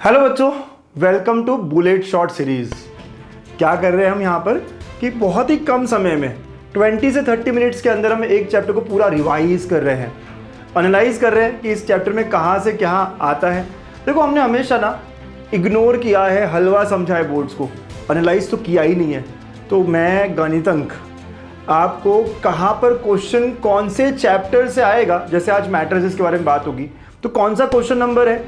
Hello बच्चों, welcome to bullet short series. क्या कर रहे हैं हम यहाँ पर कि बहुत ही कम समय में 20 से 30 मिनट्स के अंदर हम एक चैप्टर को पूरा रिवाइज कर रहे हैं, एनालाइज कर रहे हैं कि इस चैप्टर में कहाँ से क्या आता है। देखो, हमने हमेशा ना इग्नोर किया है, हलवा समझा है बोर्ड्स को, एनालाइज तो किया ही नहीं है। तो मैं गणितंक आपको कहाँ पर क्वेश्चन कौन से चैप्टर से आएगा, जैसे आज मैट्रिसेस के बारे में बात होगी तो कौन सा क्वेश्चन नंबर है,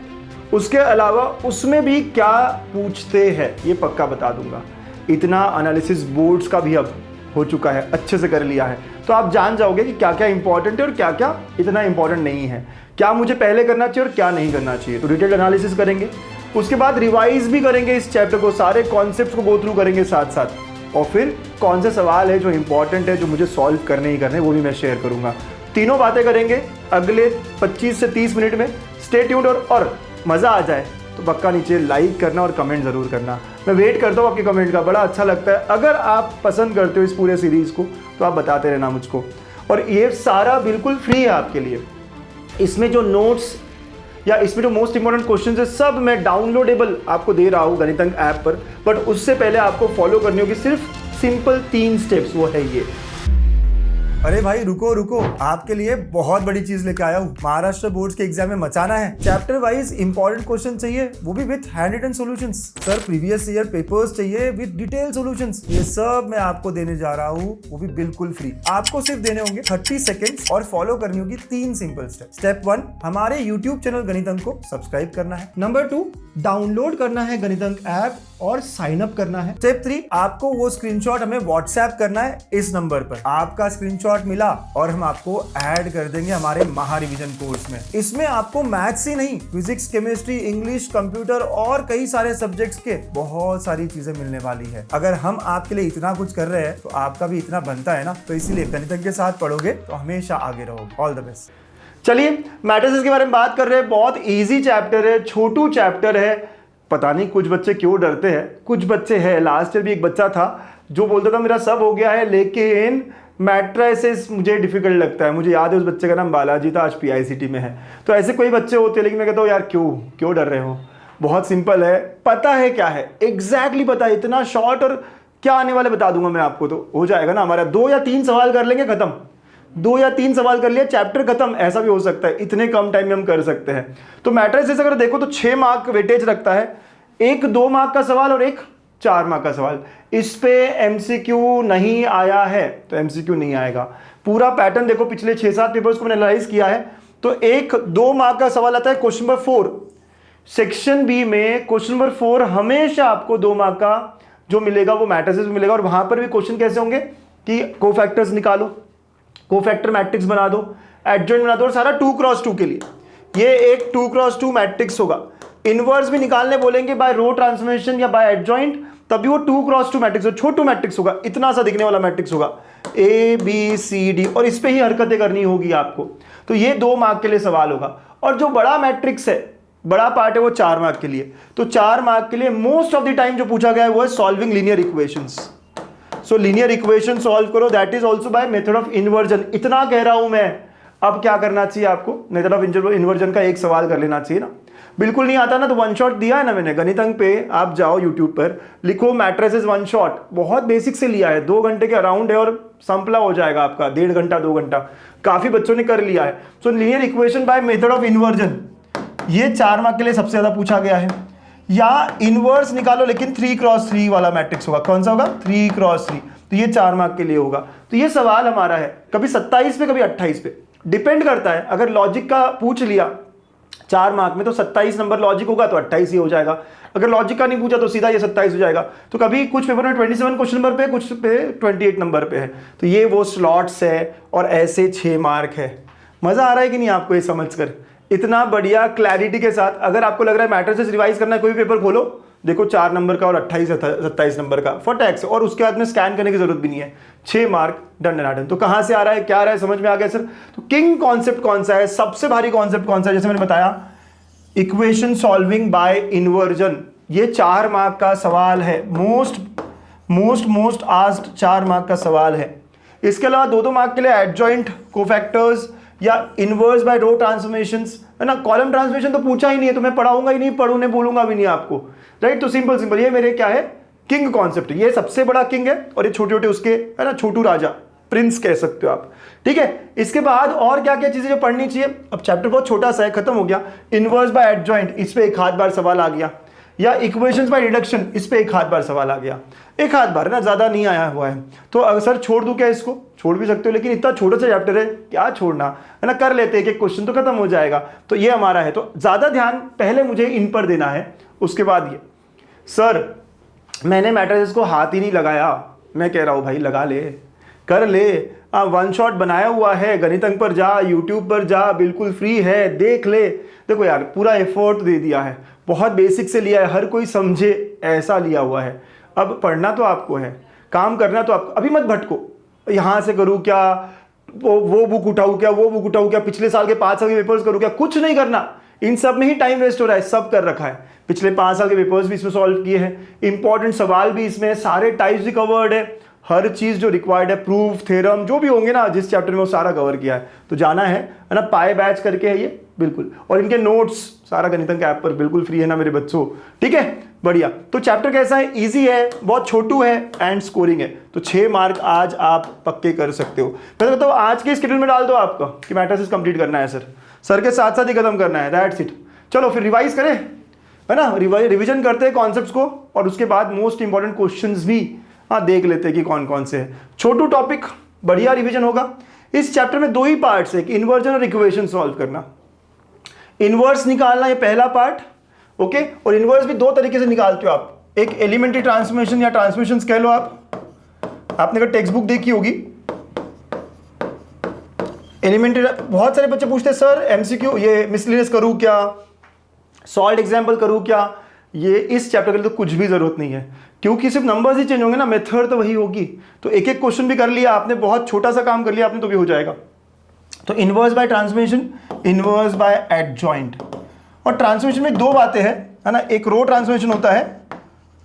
उसके अलावा उसमें भी क्या पूछते हैं ये पक्का बता दूंगा। इतना एनालिसिस बोर्ड्स का भी अब हो चुका है, अच्छे से कर लिया है, तो आप जान जाओगे कि क्या क्या इंपॉर्टेंट है और क्या क्या इतना इंपॉर्टेंट नहीं है, क्या मुझे पहले करना चाहिए और क्या नहीं करना चाहिए। तो डिटेल एनालिसिस करेंगे, उसके बाद रिवाइज भी करेंगे इस चैप्टर को, सारे कॉन्सेप्ट्स को गो थ्रू करेंगे साथ साथ, और फिर कौन से सवाल है जो इंपॉर्टेंट है, जो मुझे सॉल्व करने ही करने, वो भी मैं शेयर करूंगा। तीनों बातें करेंगे अगले 25 से 30 मिनट में। स्टे ट्यून्ड और मज़ा आ जाए तो पक्का नीचे लाइक करना और कमेंट ज़रूर करना। मैं वेट करता हूँ आपके कमेंट का, बड़ा अच्छा लगता है। अगर आप पसंद करते हो इस पूरे सीरीज़ को तो आप बताते रहना मुझको, और ये सारा बिल्कुल फ्री है आपके लिए। इसमें जो नोट्स या इसमें जो मोस्ट इंपॉर्टेंट क्वेश्चन है सब मैं डाउनलोडेबल आपको दे रहा हूँ गणितंक ऐप पर, बट उससे पहले आपको फॉलो करनी होगी सिर्फ सिंपल 3 स्टेप्स, वो है ये। अरे भाई रुको रुको, आपके लिए बहुत बड़ी चीज लेके आया हूँ। महाराष्ट्र बोर्ड्स के एग्जाम में मचाना है। चैप्टर वाइज इंपॉर्टेंट क्वेश्चन चाहिए, वो भी with handwritten solutions. Sir previous year papers चाहिए विद डिटेल सॉल्यूशंस। ये सब मैं आपको देने जा रहा हूँ, वो भी बिल्कुल फ्री। आपको सिर्फ देने होंगे 30 सेकेंड्स और फॉलो करनी होगी 3 सिंपल स्टेप। स्टेप 1, हमारे यूट्यूब चैनल गणितंक को सब्सक्राइब करना है। नंबर 2, डाउनलोड करना है गणितंक ऐप और साइन अप करना है। स्टेप 3, आपको वो स्क्रीनशॉट हमें व्हाट्सएप करना है इस नंबर पर। आपका स्क्रीनशॉट मिला और हम आपको ऐड कर देंगे हमारे महा रिवीजन कोर्स में। इसमें आपको मैथ्स ही नहीं, फिजिक्स, केमिस्ट्री, इंग्लिश, कंप्यूटर और कई सारे सब्जेक्ट्स के बहुत सारी चीजें मिलने वाली है। अगर हम आपके लिए इतना कुछ कर रहे हैं तो आपका भी इतना बनता है ना, तो इसीलिए गणितंक के साथ पढ़ोगे तो हमेशा आगे रहोगे। All the best. चलिए मैट्रिसेस के बारे में बात कर रहे हैं। बहुत इजी चैप्टर है, छोटू चैप्टर है। पता नहीं कुछ बच्चे क्यों डरते हैं, कुछ बच्चे हैं। लास्ट ईयर भी एक बच्चा था जो बोलता था मेरा सब हो गया है लेकिन मैट्रिसेस मुझे डिफिकल्ट लगता है। मुझे याद है उस बच्चे का नाम बालाजी था, आज PICT में है। तो ऐसे कोई बच्चे होते हैं, लेकिन मैं कहता हूँ यार क्यों डर रहे हो, बहुत सिंपल है। पता है क्या है, एग्जैक्टली पता है, इतना शॉर्ट, और क्या आने वाले बता दूंगा मैं आपको, तो हो जाएगा ना हमारा। 2 या 3 सवाल कर लेंगे, खत्म। 2 या 3 सवाल कर लिया, चैप्टर खत्म। ऐसा भी हो सकता है, इतने कम टाइम में हम कर सकते हैं। तो मैट्रिसेस अगर देखो तो 6 मार्क वेटेज रखता है, एक 2 मार्क का सवाल और एक 4 मार्क का सवाल। इस पे MCQ नहीं आया है तो MCQ नहीं आएगा। पूरा पैटर्न देखो, पिछले 6-7 पेपर्स को मैंने एनालाइज किया है, तो एक 2 मार्क का सवाल आता है क्वेश्चन नंबर 4। सेक्शन बी में क्वेश्चन नंबर 4 हमेशा आपको 2 मार्क का जो मिलेगा वो मैट्रिसेस में मिलेगा। और वहां पर भी क्वेश्चन कैसे होंगे कि कोफैक्टर्स निकालो, कोफैक्टर मैट्रिक्स बना दो, एडजॉइंट बना दो, और सारा 2x2 के लिए ये एक 2x2 मैट्रिक्स होगा। इनवर्स भी निकालने बोलेंगे बाय रो ट्रांसफॉर्मेशन या बाय एडजॉइंट, तभी वो 2x2 मैट्रिक्स हो, छोटू मैट्रिक्स होगा, इतना सा दिखने वाला मैट्रिक्स होगा, ABCD, और इस पे ही हरकतें करनी होगी आपको। तो ये 2 मार्क के लिए सवाल होगा। और जो बड़ा मैट्रिक्स है, बड़ा पार्ट है, वो 4 मार्क के लिए। तो 4 मार्क के लिए मोस्ट ऑफ द टाइम जो पूछा गया है वो है solving linear equations. So linear equation solve करो, that is also by method of inversion. इतना कह रहा हूं मैं, अब क्या करना चाहिए आपको, मेथड ऑफ इन्वर्जन का एक सवाल कर लेना चाहिए ना। बिल्कुल नहीं आता ना तो 1 शॉट दिया है ना मैंने गणितंक पे, आप जाओ यूट्यूब पर, लिखो मैट्रिसेस 1 शॉट, बहुत बेसिक से लिया है, 2 घंटे के अराउंड है और संपला हो जाएगा आपका, 1.5 घंटा 2 घंटा, काफी बच्चों ने कर लिया है। सो linear equation bye method of inversion, ये 4 मार्क के लिए सबसे ज्यादा पूछा गया है। या इनवर्स निकालो, लेकिन 3x3 वाला मैट्रिक्स होगा। कौन सा होगा, 3x3, तो ये 4 मार्क के लिए होगा। तो ये सवाल हमारा है, कभी 27 पे कभी 28 पे, डिपेंड करता है। अगर लॉजिक का पूछ लिया 4 मार्क में तो 27 नंबर लॉजिक होगा तो 28 ही हो जाएगा। अगर लॉजिक का नहीं पूछा तो सीधा ये 27 हो जाएगा। तो कभी कुछ पेपर में 27 क्वेश्चन नंबर पे, कुछ पे 28 नंबर पे है। तो ये वो स्लॉट्स है और ऐसे 6 मार्क है। मजा आ रहा है कि नहीं आपको ये समझकर, इतना बढ़िया क्लैरिटी के साथ। अगर आपको लग रहा है मैट्रिसेस रिवाइज करना है, कोई भी पेपर खोलो, देखो 4 नंबर का और 28-27 नंबर का फॉर टैक्स, और उसके बाद में स्कैन करने की जरूरत भी नहीं है। 6 मार्क डन एंड डन। तो कहां से आ रहा है, क्या आ रहा है, समझ में आ गया सर। तो किंग कॉन्सेप्ट कौन सा है, सबसे भारी कॉन्सेप्ट कौन सा है, जैसे मैंने बताया इक्वेशन सॉल्विंग बाय इन्वर्जन, ये 4 मार्क का सवाल है, मोस्ट आस्क्ड 4 मार्क का सवाल है। इसके अलावा 2-2 मार्क के लिए एडजॉइंट, कोफैक्टर्स, या इनवर्स बाय रो ट्रांसफॉर्मेशंस, है ना। कॉलम ट्रांसफॉर्मेशन तो पूछा ही नहीं है, तो मैं पढ़ाऊंगा ही नहीं, पढ़ूने बोलूंगा भी नहीं आपको, राइट। तो सिंपल सिंपल ये मेरे क्या है, किंग कॉन्सेप्ट, ये सबसे बड़ा किंग है और ये छोटे छोटे उसके, है ना, छोटू राजा, प्रिंस कह सकते हो आप, ठीक है। इसके बाद और क्या क्या चीजें जो पढ़नी चाहिए, अब चैप्टर बहुत छोटा सा है, खत्म हो गया। इनवर्स बाय एडजॉइंट, इस पे एक आध बार सवाल आ गया, या इक्वेशंस बाय डिडक्शन, इस पे एक आध बार सवाल आ गया, एक आध बार, है ना, ज्यादा नहीं आया हुआ है। तो अगर सर छोड़ दूं क्या इसको, छोड़ भी सकते हो, लेकिन इतना छोटा सा चैप्टर है, क्या छोड़ना, है ना, कर लेते हैं, एक क्वेश्चन तो खत्म हो जाएगा। तो ये हमारा है, तो ज्यादा ध्यान पहले मुझे इन पर देना है, उसके बाद ये। सर मैंने मैट्रिसेस को हाथ ही नहीं लगाया, मैं कह रहा हूं भाई लगा ले, कर ले, वन शॉट बनाया हुआ है, गणितंक पर जा, यूट्यूब पर जा, बिल्कुल फ्री है, देख ले। देखो यार पूरा एफर्ट दे दिया है, बहुत बेसिक से लिया है, हर कोई समझे ऐसा लिया हुआ है। अब पढ़ना तो आपको है, काम करना तो आपको, अभी मत भटको, यहाँ से करूँ क्या, वो बुक उठाऊँ क्या, वो बुक उठाऊँ क्या, पिछले साल के 5 साल के पेपर्स करूँ क्या, कुछ नहीं करना, इन सब में ही टाइम वेस्ट हो रहा है। सब कर रखा है, पिछले 5 साल के पेपर्स भी इसमें सॉल्व किए हैं, इंपॉर्टेंट सवाल भी इसमें, सारे टाइप्स भी कवर्ड है, हर चीज जो रिक्वायर्ड है, प्रूफ थ्योरम जो भी होंगे ना जिस चैप्टर में, वो सारा कवर किया है। तो जाना है ना, पाए बैच करके है ये बिल्कुल, और इनके नोट्स सारा गणितंक ऐप पर बिल्कुल फ्री है ना मेरे बच्चों, ठीक है, बढ़िया। तो चैप्टर कैसा है, इजी है, बहुत छोटू है एंड स्कोरिंग है, तो 6 मार्क आज आप पक्के कर सकते हो। मैं तो बताओ आज के स्केड्यूल में डाल दो आपका कि मैट्रिसेस कंप्लीट करना है सर के साथ साथ ही खत्म करना है, दैट्स इट। चलो फिर रिवाइज करें, है ना, रिविजन करते हैं कॉन्सेप्ट्स को, और उसके बाद मोस्ट इंपॉर्टेंट क्वेश्चंस भी देख लेते हैं कि कौन कौन से हैं। छोटू टॉपिक, बढ़िया रिवीजन होगा। इस चैप्टर में 2 ही पार्ट्स है, इन्वर्जन और इक्वेशन सॉल्व करना, इन्वर्स निकालना, ये पहला पार्ट, ओके। और इन्वर्स भी 2 तरीके से निकालते हो आप, एक एलिमेंट्री ट्रांसफॉर्मेशन या ट्रांसफॉर्मेशंस कह लो आपने अगर टेक्स्ट बुक देखी होगी, एलिमेंट्री। बहुत सारे बच्चे पूछते हैं सर एमसीक्यू ये मिसलिनियस करूं क्या, सॉल्व एग्जाम्पल करूं क्या, ये इस चैप्टर के लिए तो कुछ भी जरूरत नहीं है, क्योंकि सिर्फ नंबर्स ही चेंज होंगे ना, मेथड तो वही होगी। तो एक एक क्वेश्चन भी कर लिया आपने, बहुत छोटा सा काम कर लिया आपने तो भी हो जाएगा। तो inverse by transformation, inverse by adjoint, और ट्रांसफॉर्मेशन में 2 बातें हैं, है ना, एक रो ट्रांसफॉर्मेशन होता है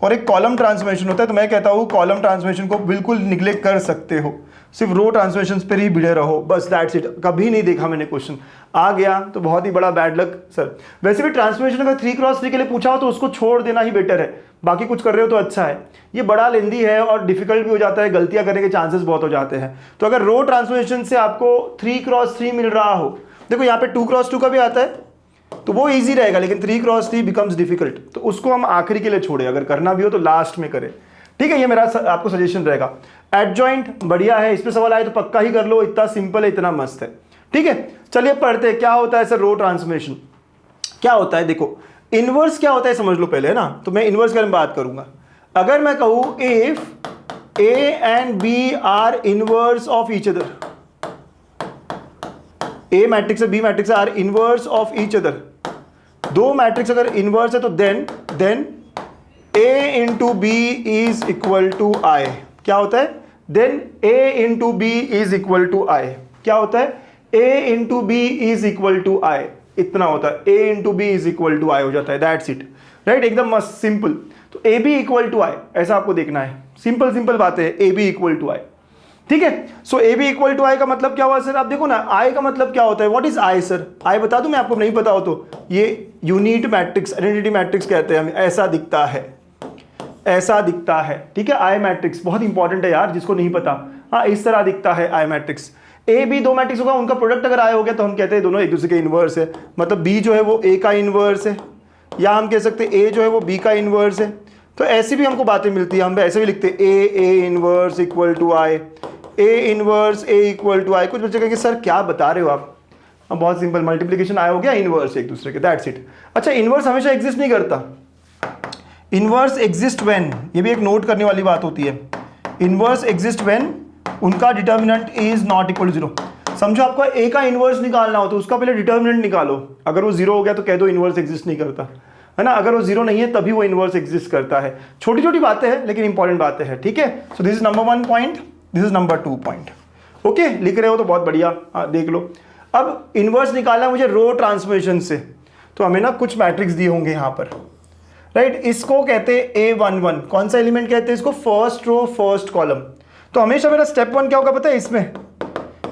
और एक कॉलम ट्रांसफॉर्मेशन होता है। तो मैं कहता हूँ कॉलम ट्रांसफॉर्मेशन को बिल्कुल निग्लेक्ट कर सकते हो, सिर्फ रो ट्रांसफॉर्मेशन पर ही भिड़े रहो, बस दैट्स इट। कभी नहीं देखा मैंने क्वेश्चन, आ गया तो बहुत ही बड़ा बैड लक सर। वैसे भी ट्रांसफॉर्मेशन अगर 3x3 के लिए पूछा हो तो उसको छोड़ देना ही बेटर है, बाकी कुछ कर रहे हो तो अच्छा है। ये बड़ा लेंदी है और डिफिकल्ट भी हो जाता है, गलतियां करने के चांसेस बहुत हो जाते हैं। तो अगर रो ट्रांसफॉर्मेशन से आपको 3x3 मिल रहा हो, देखो यहाँ पे 2x2 का भी आता है तो वो इजी रहेगा, लेकिन 3x3 बिकम्स डिफिकल्ट, तो उसको हम आखिरी के लिए छोड़े, अगर करना भी हो तो लास्ट में करें, ठीक है। ये मेरा आपको सजेशन रहेगा। एडजॉइंट बढ़िया है, इस पे सवाल आए तो पक्का ही कर लो, इतना सिंपल है, इतना मस्त है, ठीक है। चलिए पढ़ते हैं क्या होता है सर रो ट्रांसफॉर्मेशन, क्या होता है। देखो इनवर्स क्या होता है समझ लो पहले, है ना, तो मैं इनवर्स के बारे में बात करूंगा। अगर मैं कहूं if A and B are inverse of each other, A matrix B matrix are inverse of each other, 2 matrix अगर इनवर्स है तो then A into B is equal to I, क्या होता है, then A into B is equal to I, क्या होता है, A into B is equal to I, इतना होता है, A into B is equal to I हो जाता है, दैट्स इट, राइट, एकदम मस्त सिंपल। तो ए बी इक्वल टू आई ऐसा आपको देखना है, सिंपल बात है, ए बी इक्वल टू आई, ठीक है। सो ए बी इक्वल टू आई का मतलब क्या हुआ सर, आप देखो ना, आई का मतलब क्या होता है, व्हाट इज आई सर, आई बता दूं मैं आपको, नहीं पता हो तो, ये यूनिट मैट्रिक्स, आइडेंटिटी मैट्रिक्स कहते हैं हमें, ऐसा दिखता है, ऐसा दिखता है, ठीक है। आई मैट्रिक्स बहुत इंपॉर्टेंट है यार, जिसको नहीं पता, हाँ इस तरह दिखता है आई मैट्रिक्स। ए बी 2 मैट्रिक्स होगा, उनका प्रोडक्ट अगर आई हो गया तो हम कहते हैं दोनों एक दूसरे के इनवर्स है, मतलब बी जो है वो ए का इनवर्स है, या हम कह सकते हैं ए जो है वो बी का इनवर्स है। तो ऐसी भी हमको बातें मिलती है, हम ऐसे भी लिखते हैं A inverse equal to I, A inverse A equal to I. कुछ बच्चे कहेंगे सर क्या बता रहे हो आप, अब बहुत सिंपल, मल्टीप्लिकेशन आया हो गया, इनवर्स एक दूसरे के, दैट्स इट। अच्छा इनवर्स हमेशा एग्जिस्ट नहीं करता, इनवर्स एग्जिस्ट व्हेन, ये भी एक नोट करने वाली बात होती है, इनवर्स एग्जिस्ट व्हेन उनका determinant is not equal to 0। समझो आपको ए का इनवर्स निकालना हो तो उसका पहले डिटर्मिनेंट निकालो, अगर वो 0 हो गया तो कह दो इनवर्स एग्जिस्ट नहीं करता, है ना, अगर वो 0 नहीं है तभी वो इनवर्स एग्जिस्ट करता है। छोटी छोटी बातें हैं लेकिन इंपॉर्टेंट बातें हैं, ठीक है। So this is number 1 point, this is number 2 point, okay. लिख रहे हो तो बहुत बढ़िया, देख लो। अब इनवर्स निकालना मुझे रो ट्रांसफॉर्मेशन से, तो हमें ना कुछ मैट्रिक्स दिए होंगे यहाँ पर, राइट, इसको कहते हैं A11, कौन सा एलिमेंट कहते हैं इसको, फर्स्ट रो फर्स्ट कॉलम। तो हमेशा मेरा स्टेप 1 क्या होगा पता है, इसमें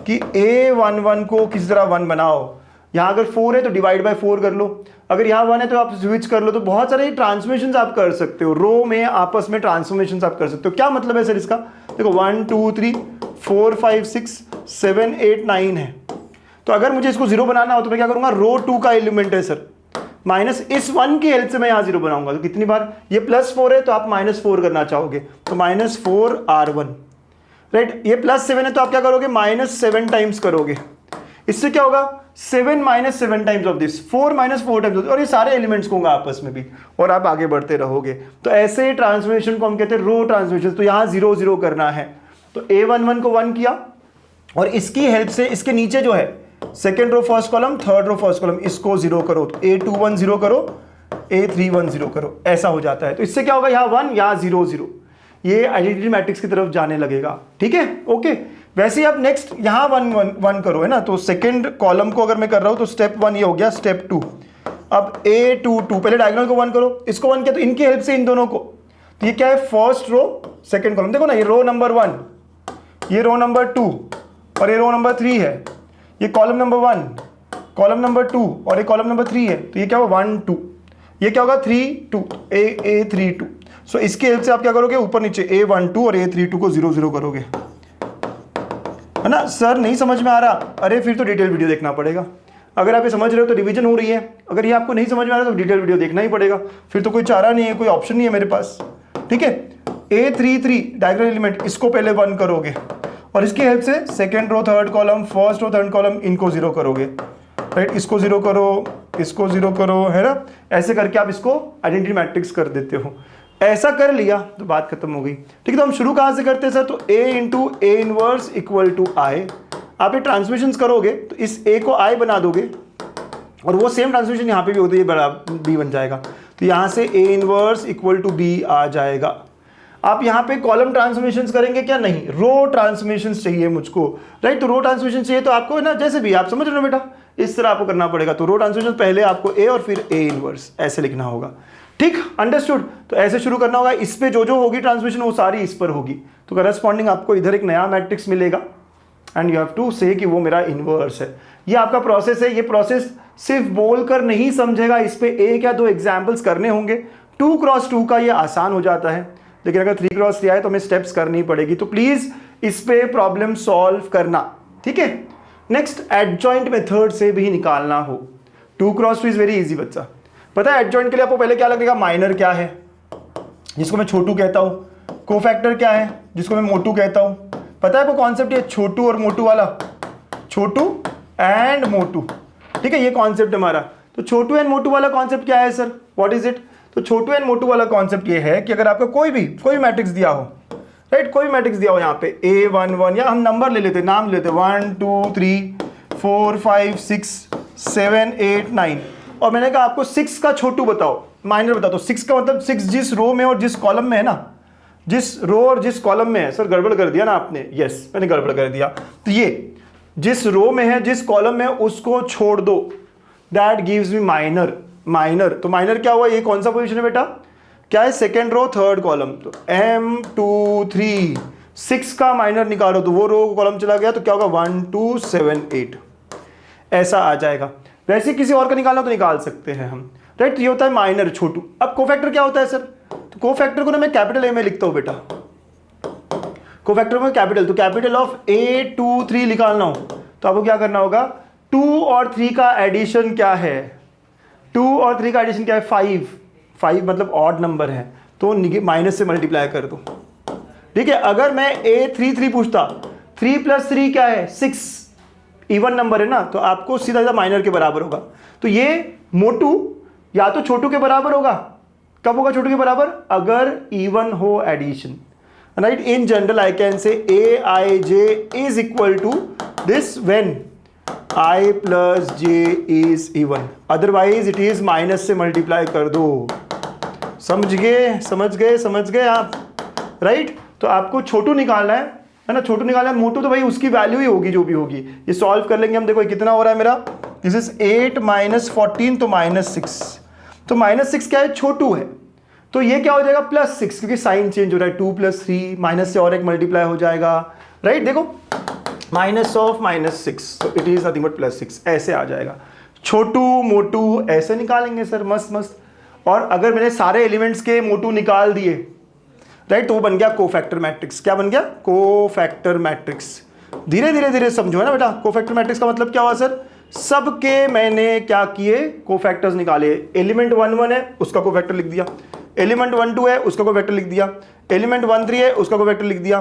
कि A11 को किस तरह 1 बनाओ। यहाँ अगर 4 है तो डिवाइड बाय 4 कर लो, अगर यहाँ 1 है तो आप स्विच कर लो। तो बहुत सारे ट्रांसफॉर्मेशंस आप कर सकते हो, रो में आपस में ट्रांसफॉर्मेशंस आप कर सकते हो। क्या मतलब है सर इसका? देखो 1 2 3 4 5 6 7 8 9 है, तो अगर मुझे इसको 0 बनाना हो तो मैं क्या करूँगा, रो 2 का एलिमेंट है सर, माइनस इस 1 की हेल्प से मैं यहाँ 0 बनाऊंगा। तो कितनी बार, ये +4 है तो आप -4 करना चाहोगे, तो -4 R1, राइट। ये +7 है तो आप क्या करोगे, -7 टाइम्स करोगे। इससे क्या होगा, 7 - 7 टाइम्स ऑफ दिस, 4 - 4 टाइम्स, और ये सारे एलिमेंट्स को होगा आपस में भी, और आप आगे बढ़ते रहोगे। तो ऐसे ट्रांसफॉर्मेशन को हम कहते हैं रो ट्रांसफॉर्मेशन। तो यहाँ 0 0 करना है, तो A11 को 1 किया, और इसकी हेल्प से इसके नीचे जो है second row first column, third row first column, इसको 0 करो, तो A21 0 करो, A31 0 करो, ऐसा हो जाता है। तो इससे क्या होगा, यहाँ 1, यहाँ 0 0, ये आइडेंटिटी मैट्रिक्स की तरफ जाने लगेगा, ठीक है, ओके। वैसे ही आप नेक्स्ट यहाँ 1 1 1 करो, है ना। तो सेकेंड कॉलम को अगर मैं कर रहा हूँ तो स्टेप 1 ये हो गया, स्टेप 2 अब A22, पहले डायगोनल को 1 करो, इसको 1 किया, तो इनकी हेल्प से इन दोनों को, तो ये क्या है, फर्स्ट रो सेकेंड कॉलम, देखो ना, ये रो नंबर 1, ये रो नंबर 2, और ये रो नंबर 3 है, ये कॉलम नंबर 1, कॉलम नंबर 2, और ये कॉलम नंबर 3 है। तो ये क्या होगा, 1 2, ये क्या होगा, 3 2, A32। सो इसके हेल्प से आप क्या करोगे, ऊपर नीचे A12 और A32 को 0 0 करोगे, है ना। सर नहीं समझ में आ रहा, अरे फिर तो डिटेल वीडियो देखना पड़ेगा। अगर आप ये समझ रहे हो तो रिवीजन हो रही है, अगर ये आपको नहीं समझ में आ रहा तो डिटेल वीडियो देखना ही पड़ेगा, फिर तो कोई चारा नहीं है, कोई ऑप्शन नहीं है मेरे पास, ठीक है। A33 डायगोनल एलिमेंट, इसको पहले 1 करोगे, और इसकी हेल्प से second row third column, first row third column, इनको 0 करोगे, राइट। इसको 0 करो, इसको 0 करो, है ना। ऐसे करके आप इसको आइडेंटिटी मैट्रिक्स कर देते हो। ऐसा कर लिया तो बात खत्म हो गई, ठीक है। तो हम शुरू कहाँ से करते हैं सर, तो A × A इनवर्स = I। आप ये ट्रांसमिशंस करोगे तो इस A को I बना दोगे, और वो सेम ट्रांसमिशन यहाँ पे भी होती है, बड़ा B बन जाएगा। तो यहाँ से A इनवर्स = B आ जाएगा। आप यहाँ पे कॉलम ट्रांसफॉर्मेशंस करेंगे क्या, नहीं, रो ट्रांसफॉर्मेशंस चाहिए मुझको, राइट। तो रो ट्रांसफॉर्मेशन चाहिए तो आपको ना, जैसे भी आप समझ रहे हो बेटा, इस तरह आपको करना पड़ेगा। तो रो ट्रांसफॉर्मेशन पहले आपको A और फिर A इनवर्स ऐसे लिखना होगा, ठीक, अंडरस्टूड। तो ऐसे शुरू करना होगा, इस पे जो जो होगी ट्रांसफॉर्मेशन वो सारी इस पर होगी, तो करस्पॉन्डिंग आपको इधर एक नया मैट्रिक्स मिलेगा, एंड यू हैव टू से कि वो मेरा इनवर्स है। ये आपका प्रोसेस है। ये प्रोसेस सिर्फ बोलकर नहीं समझेगा, इस पे 1 या 2 एग्जाम्पल्स करने होंगे। 2x2 का ये आसान हो जाता है, लेकिन अगर 3x3 आए तो हमें स्टेप्स करनी पड़ेगी। तो प्लीज इस पे प्रॉब्लम सॉल्व करना, ठीक है। नेक्स्ट, एडजॉइंट मेथड से भी निकालना हो। 2x2 इज वेरी इजी बच्चा। पता है एडजॉइंट के लिए आपको पहले क्या लगेगा, माइनर क्या है जिसको मैं छोटू कहता हूँ, कोफैक्टर क्या है जिसको मैं मोटू कहता हूँ। पता है आपको कॉन्सेप्ट, ये छोटू और मोटू वाला, छोटू एंड मोटू, ठीक है, ये कॉन्सेप्ट हमारा। तो छोटू एंड मोटू वाला कॉन्सेप्ट क्या है सर, व्हाट इज इट। तो छोटू एंड मोटू वाला कॉन्सेप्ट ये है कि अगर आपको कोई मैट्रिक्स दिया हो, राइट, कोई मैट्रिक्स दिया हो यहाँ पे A11, या हम नंबर ले लेते, नाम लेते 1 2 3 4 5 6 7 8 9, और मैंने कहा आपको 6 का छोटू बताओ, माइनर बताओ। तो 6 का मतलब 6 जिस रो में और जिस कॉलम में है ना, जिस रो और जिस कॉलम में है। सर गड़बड़ कर दिया ना आपने, यस मैंने गड़बड़ कर दिया। तो ये जिस रो में है, जिस कॉलम में है, उसको छोड़ दो, that gives me minor. Minor, तो माइनर क्या हुआ, ये कौन सा पोजीशन है बेटा, क्या है, सेकेंड रो थर्ड कॉलम। तो M2 3 6 का माइनर निकालो, तो वो रो कॉलम चला गया, तो क्या होगा 1 2 7 8 ऐसा आ जाएगा। वैसे किसी और का निकालना तो निकाल सकते हैं हम, राइट। ये होता है माइनर, छोटू। अब कोफैक्टर क्या होता है सर, तो कोफैक्टर को ना मैं कैपिटल A में लिखता हूँ बेटा, कोफैक्टर में कैपिटल, तो कैपिटल ऑफ A23 निकालना हो तो आपको क्या करना होगा, 2 और 3 का एडिशन क्या है, 2 और 3 का एडिशन क्या है, 5 मतलब ऑड नंबर है, तो माइनस से मल्टीप्लाई कर दो, ठीक है। अगर मैं A33 पूछता, 3 + 3 क्या है, 6, इवन नंबर है ना, तो आपको सीधा सीधा माइनर के बराबर होगा। तो ये मोटू या तो छोटू के बराबर होगा, कब होगा छोटू के बराबर, अगर इवन हो addition, right. In general I can say Aij is equal to this when I + j is even, otherwise it is minus से मल्टीप्लाई कर दो। समझ गए आप, राइट। तो आपको छोटू निकालना है ना, छोटू निकालना है। मोटू तो भाई उसकी वैल्यू ही होगी जो भी होगी, ये सॉल्व कर लेंगे हम। देखो कितना हो रहा है मेरा, दिस इज 8 - 14, तो -6, तो -6 क्या है, छोटू है। तो ये क्या हो जाएगा, +6, क्योंकि साइन चेंज हो रहा है, 2 + 3 माइनस से और एक मल्टीप्लाई हो जाएगा, राइट। देखो माइनस ऑफ -6, तो इट इज नथिंग बट +6, ऐसे आ जाएगा। छोटू मोटू ऐसे निकालेंगे सर, मस्त मस्त। और अगर मैंने सारे एलिमेंट्स के मोटू निकाल दिए, राइट, तो वो बन गया कोफैक्टर मैट्रिक्स। क्या बन गया? Cofactor matrix. धीरे धीरे धीरे समझो है ना बेटा। कोफैक्टर मैट्रिक्स का मतलब क्या हुआ सर? सबके मैंने क्या किए? कोफैक्टर्स निकाले। एलिमेंट 1 1 है, उसका कोफैक्टर लिख दिया। एलिमेंट 1 2 है, उसका कोफैक्टर लिख दिया। एलिमेंट 1 3 है, उसका कोफैक्टर लिख दिया।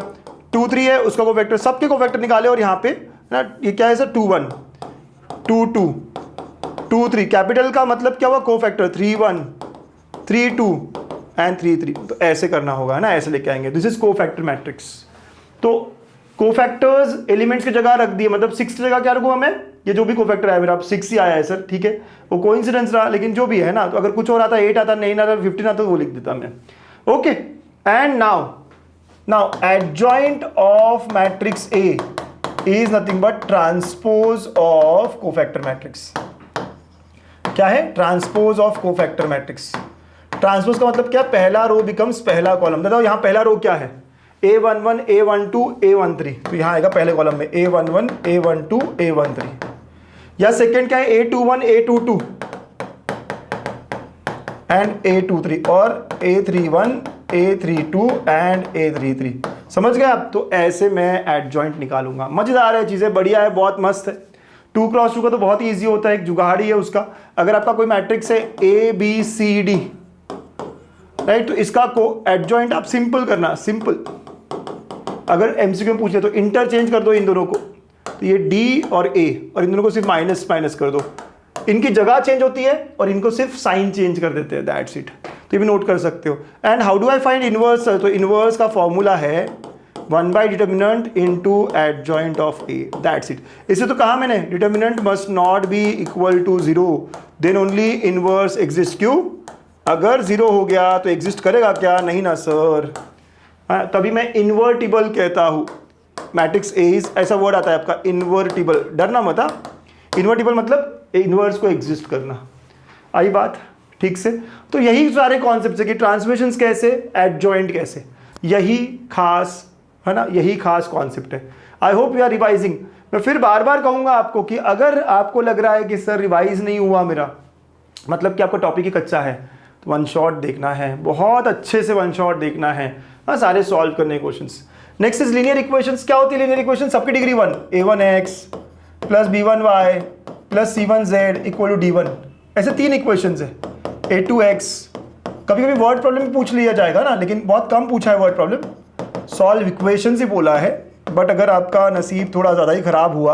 2 3 है, उसका कोफैक्टर, सबके कोफैक्टर निकाले। और यहाँ पे ना ये क्या है सर? 2 1 2 2 2 3। कैपिटल का मतलब क्या हुआ? Cofactor 3 1 3 2 and 3 3। तो ऐसे करना होगा है ना, ऐसे लेके आएंगे। This is cofactor matrix. तो कोफैक्टर्स एलिमेंट्स की जगह रख दिए, मतलब 6 की जगह क्या रखूंगा मैं? ये जो भी कोफैक्टर है मेरा, अब 6 ही आया है सर, ठीक है, वो कोइंसिडेंस रहा, लेकिन जो भी है ना, तो अगर कुछ और आता, 8 आता, 9 आता, 15 आता, तो वो लिख देता मैं। Okay, and now adjoint of matrix A is nothing but transpose of cofactor matrix. क्या है? Transpose of cofactor matrix. Transpose का मतलब क्या? पहला रो बिकम्स पहला कॉलम। बताओ यहाँ पहला रो क्या है? A11 A12 A13, तो यहाँ आएगा पहले कॉलम में A11 A12 A13। या सेकंड क्या है? A21 A22 एंड A23 और A31 A32 एंड A33। समझ गए आप? तो ऐसे मैं एडजॉइंट निकालूंगा। मजेदार है, चीजें बढ़िया है, बहुत मस्त है। 2 क्रॉस 2 का तो बहुत ही ईजी होता है, एक जुगाड़ ही है उसका। अगर आपका कोई मैट्रिक्स है ABCD, राइट, तो इसका को एडजॉइंट आप सिंपल करना, सिंपल। अगर एमसीक्यू में पूछे तो इंटरचेंज कर दो इन दोनों को, तो ये D और A, और इन दोनों को सिर्फ माइनस माइनस कर दो। इनकी जगह चेंज होती है और इनको सिर्फ साइन चेंज कर देते हैं, दैट्स इट। तो ये भी नोट कर सकते हो। And how do I find inverse? तो इनवर्स का फॉर्मूला है 1/डिटर्मिनेंट into adjoint of A, that's it. इसे तो कहा मैंने, determinant must not be equal to 0, then only inverse exist. क्यों? अगर 0 हो गया तो एग्जिस्ट करेगा क्या? नहीं ना सर। हाँ, तभी मैं इन्वर्टिबल कहता हूँ। मैट्रिक्स ए इज, ऐसा वर्ड आता है आपका, इन्वर्टिबल। डरना मत। इन्वर्टिबल मतलब इनवर्स को एग्जिस्ट करना। आई बात ठीक से? तो यही सारे कॉन्सेप्ट है कि ट्रांसफॉर्मेशंस कैसे, एडजॉइंट कैसे, यही खास है ना, यही खास कॉन्सेप्ट है। I hope you are revising. मैं फिर बार बार कहूंगा आपको कि अगर आपको लग रहा है कि सर रिवाइज नहीं हुआ मेरा, मतलब कि आपका टॉपिक ही कच्चा है, तो वन शॉट देखना है, बहुत अच्छे से वन शॉट देखना है। हाँ, सारे सॉल्व करने के questions. Next is linear equations. क्या होती है लीनियर इक्वेशन? सबकी degree 1, a1x plus b1y plus c1z equal to d1। ऐसे 3 इक्वेशंस है। a2x, कभी कभी वर्ड प्रॉब्लम भी पूछ लिया जाएगा ना, लेकिन बहुत कम पूछा है वर्ड प्रॉब्लम। सॉल्व इक्वेशन ही बोला है, बट अगर आपका नसीब थोड़ा ज़्यादा ही खराब हुआ,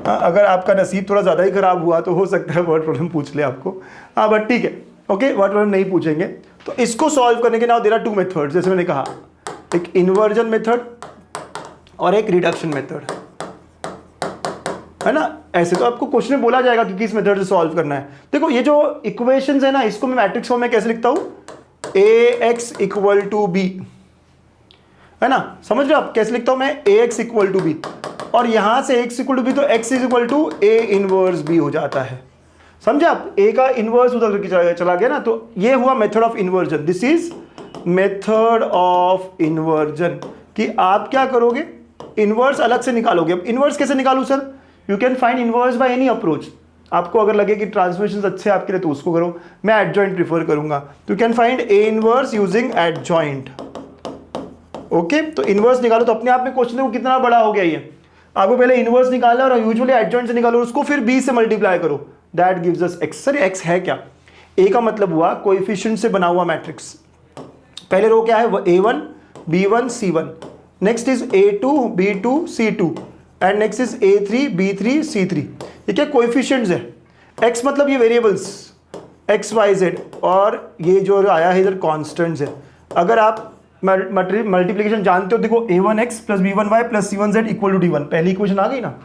अगर आपका नसीब थोड़ा ज़्यादा ही खराब हुआ तो हो सकता है वर्ड प्रॉब्लम पूछ ले आपको। हाँ, बट ठीक है, ओके, वर्ड प्रॉब्लम नहीं पूछेंगे। तो इसको सॉल्व करने के नाउ देयर आर 2 मेथड्स, जैसे मैंने कहा, एक इन्वर्जन मेथड और एक रिडक्शन मेथड, है ना। ऐसे तो आपको क्वेश्चन में बोला जाएगा कि किस मेथड से सॉल्व करना है। देखो, ये जो इक्वेशंस है ना, इसको मैं मैट्रिक्स फॉर्म में कैसे लिखता हूँ? ax इक्वल टू b, है ना। समझ रहे हो आप कैसे लिखता हूँ मैं? ax इक्वल टू b, और यहां से x इक्वल टू b, तो x is equal to a inverse b हो जाता है। समझे आप? a का इनवर्स उधर चला गया ना, तो ये हुआ method of inversion. This is method of inversion. कि आप क्या करोगे? इनवर्स अलग से निकालोगे। अब इनवर्स कैसे निकालूं sir? You can find inverse by any approach. आपको अगर लगे कि ट्रांसफॉर्मेशंस अच्छे आपके लिए तो उसको करो, मैं एडजॉइंट प्रीफर करूंगा। You can find A inverse using adjoint. Okay, तो इनवर्स निकालो तो अपने आप में क्वेश्चन को कितना बड़ा हो गया ये। आपको पहले इनवर्स निकालना और यूजुअली एडजॉइंट से निकालो, उसको फिर b से मल्टीप्लाई करो, that gives us x। Sir x है क्या? a का मतलब हुआ कोएफिशिएंट से बना हुआ मैट्रिक्स। पहले रो क्या है? a1 b1 c1, next is a2 b2 c2 and next is a3 b3 c3। ये क्या? कोएफिशिएंट्स है। x मतलब ये वेरिएबल्स x y z, और ये जो आया है इधर कॉन्स्टेंट्स है। अगर आप मल्टीप्लिकेशन जानते हो, देखो a1x plus b1y plus c1z equal to d1, पहली इक्वेशन आ गई ना।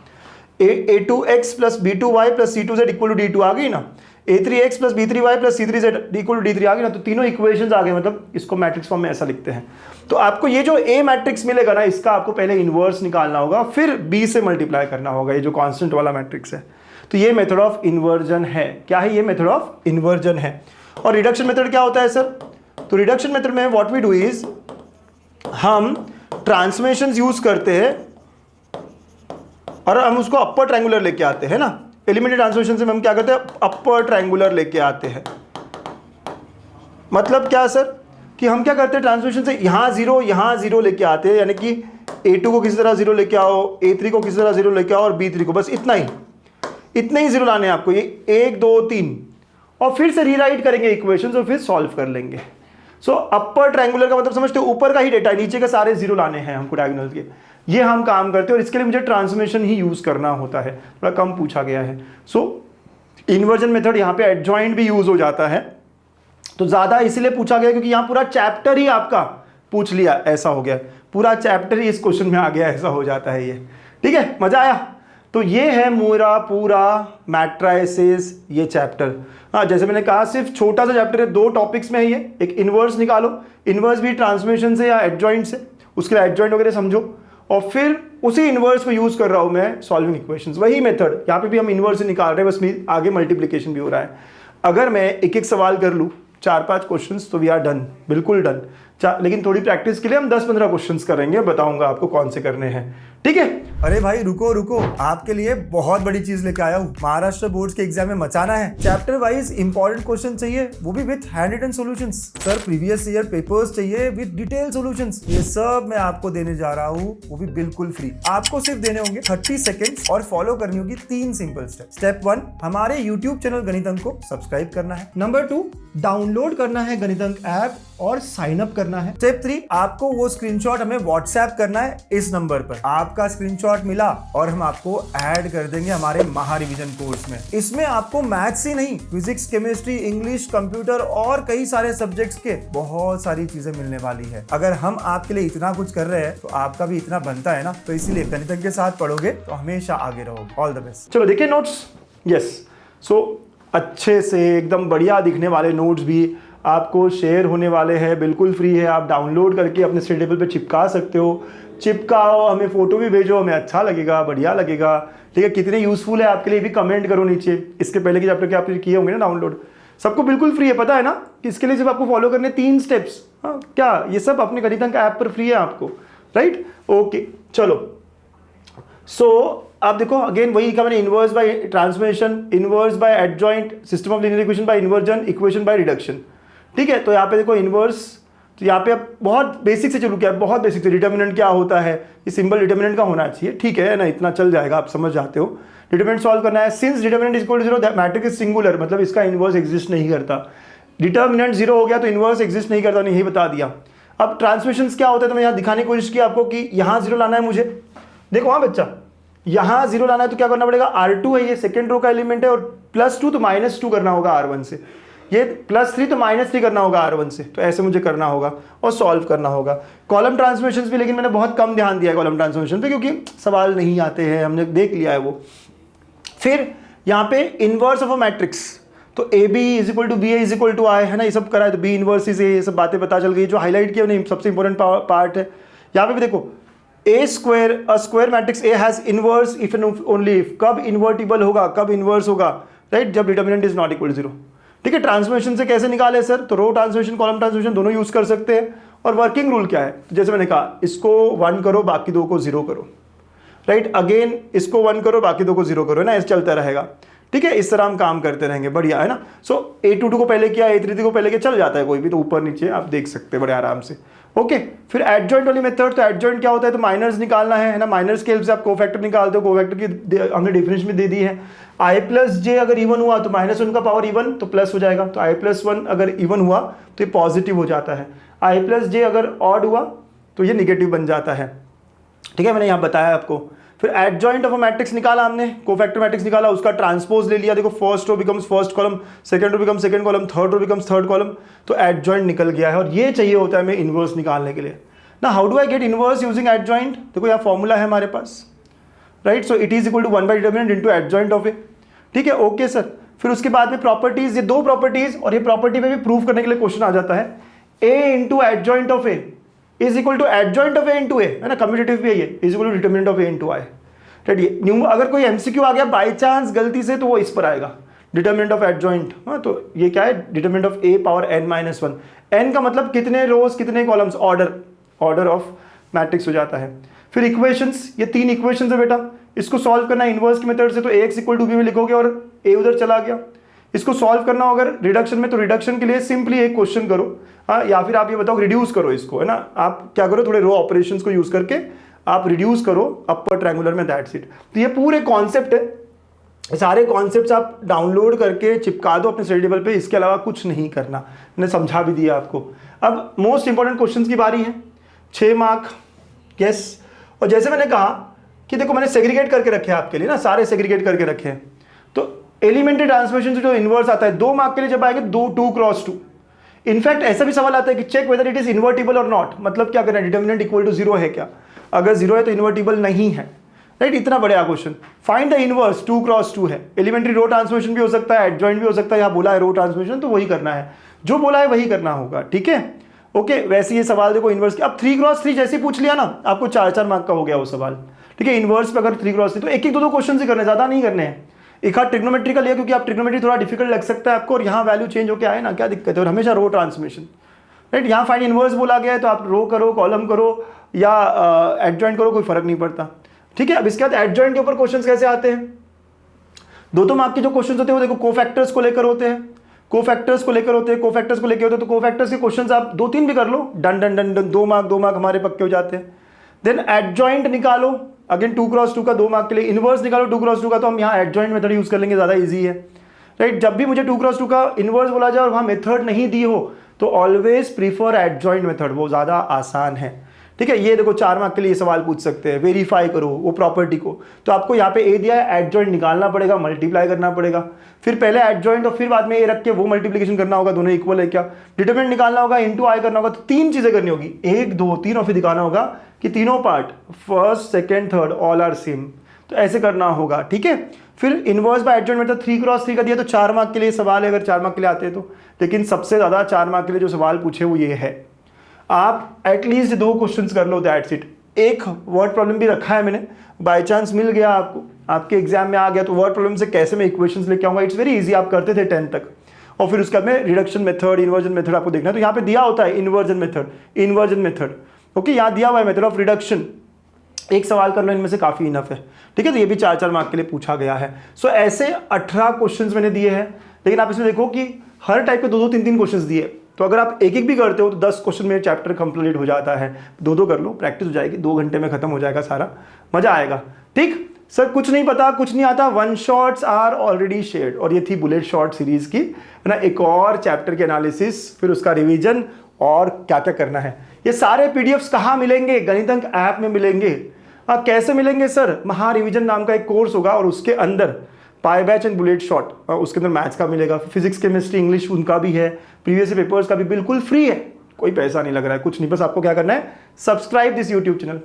a2x plus b2y plus c2z equal to d2 आ गई ना। a3x plus b3y plus c3z equal to d3 आ गई ना। तो तीनों इक्वेशंस आ गए, मतलब इसको मैट्रिक्स फॉर्म में ऐसा लिखते हैं। तो आपको ये जो a मैट्रिक्स मिलेगा ना, इसका आपको पहले इनवर्स निकालना होगा, फिर b से मल्टीप्लाई करना होगा, ये जो कांस्टेंट वाला मैट्रिक्स है। तो ये मेथड ऑफ इन्वर्जन है। क्या है? ये मेथड ऑफ इन्वर्जन है। और रिडक्शन मेथड क्या होता है सर? तो रिडक्शन मेथड में व्हाट वी डू इज, हम ट्रांसफॉर्मेशंस यूज करते हैं और हम उसको अपर ट्रायंगुलर लेके आते हैं ना, एलिमेंट्री ट्रांसफॉर्मेशन से हम क्या करते हैं, अपर ट्रायंगुलर लेके आते हैं। मतलब क्या सर कि हम क्या करते हैं ट्रांसफॉर्मेशन से यहाँ जीरो लेके आते हैं, यानी कि A2 को किसी तरह जीरो लेके आओ, A3 को किसी तरह जीरो लेके आओ और B3 को, बस इतना ही जीरो लाने हैं आपको, ये 1 2 3, और फिर से रीराइट करेंगे इक्वेशंस और फिर सॉल्व कर लेंगे। सो अपर ट्रायंगुलर का मतलब समझते हो, ऊपर का ही डेटा है, नीचे के सारे जीरो लाने हैं हमको डायगोनल के, ये हम काम करते हैं और इसके लिए मुझे ट्रांसफॉर्मेशन ही यूज करना होता है, थोड़ा कम पूछा गया है। सो इन्वर्जन मेथड यहाँ पे एडजॉइंट भी यूज हो जाता है, तो ज्यादा इसलिए पूछा गया क्योंकि यहाँ पूरा चैप्टर ही आपका पूछ लिया, ऐसा हो गया, पूरा चैप्टर ही इस क्वेश्चन में आ गया, ऐसा हो जाता है ये। ठीक है, मजा आया। तो ये है मेरा पूरा मैट्राइसेस ये चैप्टर। हाँ, जैसे मैंने कहा सिर्फ छोटा सा चैप्टर है, 2 टॉपिक्स में है ये। एक इन्वर्स निकालो, इन्वर्स भी ट्रांसफॉर्मेशन से या एडजॉइंट से, उसके लिए एडजॉइंट वगैरह समझो, और फिर उसी इन्वर्स को यूज कर रहा हूं मैं सॉल्विंग इक्वेशंस, वही मेथड यहाँ पे भी हम इन्वर्स से निकाल रहे हैं, बस में आगे मल्टीप्लिकेशन भी हो रहा है। अगर मैं एक एक सवाल कर लूँ 4-5 क्वेश्चंस तो वी आर डन, बिल्कुल डन। लेकिन थोड़ी प्रैक्टिस के लिए हम 10-15 क्वेश्चंस करेंगे, बताऊंगा आपको कौन से करने हैं। ठीक है। अरे भाई रुको, आपके लिए बहुत बड़ी चीज लेके आया हूँ। महाराष्ट्र बोर्ड्स के एग्जाम में मचाना है, चैप्टर वाइज इंपॉर्टेंट क्वेश्चन चाहिए, वो भी with handwritten solutions. Sir previous year papers चाहिए विद डिटेल सॉल्यूशंस, ये सब मैं आपको देने जा रहा हूँ, वो भी बिल्कुल फ्री। आपको सिर्फ देने होंगे 30 सेकेंड्स और फॉलो करनी होगी 3 सिंपल स्टेप। स्टेप 1, हमारे यूट्यूब चैनल गणित अंक को सब्सक्राइब करना है। नंबर 2, डाउनलोड करना है गणित अंक ऐप और साइन अप करना है। स्टेप 3, आपको वो स्क्रीनशॉट हमें व्हाट्सएप करना है इस नंबर पर। आपका स्क्रीनशॉट मिला और हम आपको ऐड कर देंगे हमारे महा रिवीजन कोर्स में। इसमें आपको मैथ्स ही नहीं, फिजिक्स, केमिस्ट्री, इंग्लिश, कंप्यूटर और कई सारे सब्जेक्ट्स के बहुत सारी चीजें मिलने वाली है। अगर हम आपके लिए इतना कुछ कर रहे हैं तो आपका भी इतना बनता है ना, तो इसीलिए गणित के साथ पढ़ोगे तो हमेशा आगे रहोगे। All the best. चलो देखिए नोट्स। यस, सो अच्छे से एकदम बढ़िया दिखने वाले नोट्स भी आपको शेयर होने वाले हैं, बिल्कुल फ्री है। आप डाउनलोड करके अपने स्टडी टेबल पे चिपका सकते हो, चिपकाओ, हमें फोटो भी भेजो, हमें अच्छा लगेगा, बढ़िया लगेगा। ठीक है, कितने यूजफुल है आपके लिए भी कमेंट करो नीचे। इसके पहले के चैप्टर के आपने किए होंगे ना डाउनलोड, सबको बिल्कुल फ्री है, पता है ना कि इसके लिए सिर्फ आपको फॉलो करने 3 स्टेप्स। हाँ क्या, ये सब अपने गणित अंक ऐप पर फ्री है आपको, राइट? ओके चलो। सो आप देखो अगेन वही कहा मैंने, inverse by transformation, inverse by adjoint, system of linear equation by inversion, equation by reduction. ठीक है, तो यहाँ पे देखो इन्वर्स, तो यहाँ पे आप बहुत बेसिक से चलो, क्या बहुत बेसिक से डिटर्मिनेंट क्या होता है, ये सिंबल डिटर्मिनेंट का होना चाहिए। ठीक है ना, इतना चल जाएगा, आप समझ जाते हो। डिटर्मिनेंट सॉल्व करना है, since determinant is equal to 0 that matrix is singular, मतलब इसका इन्वर्स एग्जिस्ट नहीं करता। डिटर्मिनेंट 0 हो गया तो इन्वर्स एग्जिस्ट नहीं करता, नहीं बता दिया। अब ट्रांसफॉर्मेशंस क्या होता है, तो मैं यहाँ दिखाने की कोशिश की आपको कि यहाँ 0 लाना है मुझे। देखो हाँ बच्चा, यहाँ 0 लाना है तो क्या करना पड़ेगा, R2 है, ये सेकंड रो का एलिमेंट है, और +2 तो -2 करना होगा R1 से, ये +3 तो -3 करना होगा R1 से, तो ऐसे मुझे करना होगा और सॉल्व करना होगा। कॉलम ट्रांसफॉर्मेशंस भी, लेकिन मैंने बहुत कम ध्यान दिया है कॉलम ट्रांसफॉर्मेशन पे, क्योंकि सवाल नहीं आते हैं, हमने देख लिया है वो। फिर यहाँ पे इनवर्स ऑफ अ मैट्रिक्स, तो AB = BA = I है ना, ये सब करा है, तो B इनवर्स से ये सब बातें पता चल गई। जो हाईलाइट किया नहीं, सबसे इंपॉर्टेंट पार्ट है। यहाँ पे भी देखो, A square, a square matrix A has inverse if and only if. कब इन्वर्टिबल होगा, कब इनवर्स होगा, राइट? जब determinant is not equal to 0। ठीक है, ट्रांसफॉर्मेशन से कैसे निकाले सर, तो रो ट्रांसफॉर्मेशन, कॉलम ट्रांसफॉर्मेशन दोनों यूज कर सकते हैं। और वर्किंग रूल क्या है, तो जैसे मैंने कहा, इसको 1 करो, बाकी 2 को 0 करो, राइट? अगेन इसको 1 करो, बाकी 2 को 0 करो, है ना, ऐसे चलता रहेगा। ठीक है, इस तरह हम काम करते रहेंगे, बढ़िया है ना। सो A22 को पहले किया, A33 को पहले किया, चल जाता है कोई भी, तो ऊपर नीचे आप देख सकते हैं बड़े आराम से। ओके, फिर एडजॉइंट वाली मेथड, तो एडजॉइंट क्या होता है, तो माइनर्स निकालना है ना, माइनर्स के हेल्प से आप कोफैक्टर निकालते हो। कोफैक्टर की हमने डिफरेंस में दे दी है, I+J अगर इवन हुआ तो -1 का पावर इवन, तो प्लस हो जाएगा। तो I+1 अगर इवन हुआ तो ये पॉजिटिव हो जाता है, I+J अगर ऑड हुआ तो ये निगेटिव बन जाता है। ठीक है, मैंने यहाँ बताया आपको। फिर एडजॉइंट ऑफ अ मैट्रिक्स निकाला हमने, कोफैक्टर मैट्रिक्स निकाला, उसका ट्रांसपोज ले लिया। देखो first row becomes first column, second row becomes second column, third row becomes third column, तो एडजॉइंट निकल गया है। और ये चाहिए होता है हमें इनवर्स निकालने के लिए ना। How do I get inverse using adjoint, देखो यहाँ फॉर्मूला है हमारे पास, right? So it is equal to 1/डिटर्मिनेंट इनटू एडजॉइंट ऑफ ए। ठीक है, ओके सर। फिर उसके बाद में प्रॉपर्टीज, ये 2 प्रॉपर्टीज, और ये प्रॉपर्टी में भी प्रूव करने के लिए क्वेश्चन आ जाता है, A into adjoint of A is equal to adjoint of A into A, है ना, कम्यूटेटिव भी है ये, is equal to determinant of A into I. Right, new अगर कोई MCQ आ गया बाई चांस गलती से, तो वो इस पर आएगा, डिटर्मिनेंट ऑफ एडजॉइंट। हाँ, तो ये क्या है, determinant of A power n-1। n का मतलब कितने रोज कितने कॉलम्स, ऑर्डर ऑफ मैट्रिक्स हो जाता है। फिर इक्वेशंस, ये 3 इक्वेशंस है बेटा, इसको सॉल्व करना इनवर्स की मेथड से तो ax इक्वल टू बी में लिखोगे और a उधर चला गया। इसको सॉल्व करना हो अगर रिडक्शन में तो रिडक्शन के लिए सिंपली एक क्वेश्चन करो, हाँ, या फिर आप ये बताओ रिड्यूस करो इसको, है ना। आप क्या करो, थोड़े रो ऑपरेशंस को यूज करके आप रिड्यूस करो अपर ट्रायंगुलर में, दैट्स इट। तो ये पूरे कॉन्सेप्ट है, सारे कॉन्सेप्ट्स आप डाउनलोड करके चिपका दो अपने स्टडी टेबल पे, इसके अलावा कुछ नहीं करना। मैंने समझा भी दिया आपको। अब मोस्ट इंपॉर्टेंट क्वेश्चंस की बारी है, 6 मार्क, यस। और जैसे मैंने कहा कि देखो मैंने सेग्रीगेट करके रखे हैं आपके लिए ना, सारे सेग्रीगेट करके रखे हैं। तो एलिमेंट्री ट्रांसफॉर्मेशन से जो इन्वर्स आता है 2 मार्क के लिए जब आएंगे 2 क्रॉस 2। इनफैक्ट ऐसा भी सवाल आता है कि check whether it is invertible और नॉट, मतलब क्या करना है, डिटर्मिनेंट इक्वल टू 0 है क्या, अगर 0 है तो इन्वर्टिबल नहीं है, राइट। इतना बड़ा question. Find the inverse 2 cross 2 है, एलिमेंट्री रो ट्रांसफॉर्मेशन भी हो सकता है, एडजॉइंट भी हो सकता है, यहाँ बोला है रो ट्रांसफॉर्मेशन तो वही करना है, जो बोला है वही करना होगा, ठीक है, ओके। वैसे ये सवाल देखो इनवर्स की, अब 3 क्रॉस 3 जैसे पूछ लिया ना, आपको 4 मार्क का हो गया वो सवाल, ठीक है। इनवर्स पे अगर 3 क्रॉस 3 तो 1-2 क्वेश्चन ही करने, ज्यादा नहीं करने हैं। एक हाथ ट्रिग्नोमेट्री का लिया क्योंकि आप ट्रिग्नोमेट्री थोड़ा डिफिकल्ट लग सकता है आपको, और यहाँ वैल्यू चेंज होकर आए ना, क्या दिक्कत है, और हमेशा रो ट्रांसफॉर्मेशन, राइट। यहाँ फाइंड इनवर्स बोला गया है तो आप रो करो, कॉलम करो या एडजॉइंट करो, कोई फर्क नहीं पड़ता, ठीक है। अब इसके बाद एडजॉइंट के ऊपर क्वेश्चंस कैसे आते हैं, 2 मार्क के जो क्वेश्चंस होते हैं वो देखो कोफैक्टर्स को लेकर होते हैं, कोफैक्टर्स को लेकर होते हैं, कोफैक्टर्स को लेकर होते हैं, तो कोफैक्टर्स के क्वेश्चंस आप 2-3 भी कर लो, done done done done, 2 mark हमारे पक्के हो जाते हैं। देन एडजॉइंट निकालो, अगेन 2 क्रॉस 2 का 2 मार्क के लिए, इनवर्स निकालो 2 क्रॉस 2 का, तो हम यहाँ एडजॉइंट मेथड यूज कर लेंगे, ज्यादा इजी है, राइट। जब भी मुझे 2 क्रॉस 2 का इनवर्स बोला जाए और वहां मेथड नहीं दी हो तो ऑलवेज प्रीफर एडजॉइंट मेथड, वो ज्यादा आसान है, ठीक है। ये देखो 4 मार्क के लिए सवाल पूछ सकते हैं, वेरीफाई करो वो प्रॉपर्टी को, तो आपको यहाँ पे ए दिया है, एडजॉइंट निकालना पड़ेगा, मल्टीप्लाई करना पड़ेगा, फिर पहले एडजॉइंट और फिर बाद में ए रख के वो मल्टीप्लिकेशन करना होगा, दोनों इक्वल है क्या, डिटरमिनेंट निकालना होगा, इनटू आई करना होगा, तो 3 चीजें करनी होगी, 1 2 3, और फिर दिखाना होगा कि तीनों part first second third all are same, तो ऐसे करना होगा, ठीक है। फिर inverse by adjoint method 3 cross 3 का दिया तो 4 मार्क के लिए सवाल है, अगर 4 मार्क के लिए आते हैं तो, लेकिन सबसे ज्यादा 4 मार्क के लिए जो सवाल पूछे वो ये है, आप एटलीस्ट 2 क्वेश्चंस कर लो, दैट्स इट। एक वर्ड प्रॉब्लम भी रखा है मैंने, बाय चांस मिल गया आपको, आपके एग्जाम में आ गया, तो वर्ड प्रॉब्लम से कैसे मैं इक्वेशंस लेके आऊंगा, इट्स वेरी इजी, आप करते थे 10 तक। और फिर उसके बाद में रिडक्शन मेथड, इन्वर्जन मेथड आपको देखना है, तो यहाँ पे दिया होता है इन्वर्जन मेथड, ओके, यहाँ दिया हुआ है मेथड ऑफ रिडक्शन, एक सवाल करना इनमें से काफी इनफ है, ठीक है। तो ये भी 4 मार्क के लिए पूछा गया है। सो ऐसे 18 क्वेश्चंस मैंने दिए हैं, लेकिन आप इसमें देखो कि हर टाइप के 2-2 3-3 क्वेश्चंस दिए, तो अगर आप एक भी करते हो तो 10 क्वेश्चन में चैप्टर कंप्लीट हो जाता है। 2 कर लो, प्रैक्टिस हो जाएगी, 2 घंटे में खत्म हो जाएगा सारा, मजा आएगा, ठीक। सर कुछ नहीं पता, कुछ नहीं आता, 1 शॉट्स आर ऑलरेडी शेयर्ड, और ये थी बुलेट शॉर्ट सीरीज की, है ना, एक और चैप्टर के एनालिसिस, फिर उसका रिवीजन और क्या क्या करना है। ये सारे पीडीएफ्स कहाँ मिलेंगे, गणितंक ऐप में मिलेंगे। कैसे मिलेंगे सर, महा रिवीजन नाम का एक कोर्स होगा और उसके अंदर पाई बैच एंड बुलेट शॉट, उसके अंदर मैथ्स का मिलेगा, फिजिक्स केमिस्ट्री इंग्लिश उनका भी है, प्रीवियस पेपर्स का भी, बिल्कुल फ्री है, कोई पैसा नहीं लग रहा है, कुछ नहीं, बस आपको क्या करना है, subscribe this YouTube channel,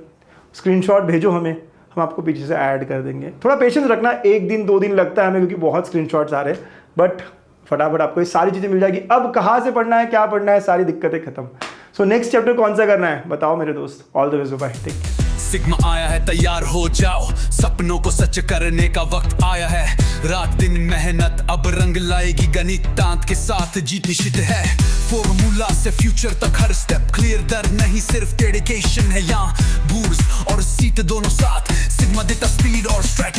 screenshot भेजो हमें, हम आपको पीछे से ऐड कर देंगे। थोड़ा पेशेंस रखना, 1 दिन 2 दिन लगता है हमें क्योंकि बहुत स्क्रीनशॉट्स आ रहे हैं, बट फटाफट आपको ये सारी चीज़ें मिल जाएगी। अब कहाँ से पढ़ना है, क्या पढ़ना है, सारी दिक्कतें खत्म। सो नेक्स्ट चैप्टर कौन सा करना है बताओ मेरे दोस्त। All the best, bye, take care. Sigma आया है, तैयार हो जाओ, सपनों को सच करने का वक्त आया है, रात दिन मेहनत अब रंग लाएगी, गणितांत के साथ जीत निश्चित है, फॉर्मूला से फ्यूचर तक हर स्टेप क्लियर, डर नहीं सिर्फ डेडिकेशन है, यहाँ बूस्ट और सीट दोनों साथ, सिग्मा देता स्पीड और स्ट्रेटजी।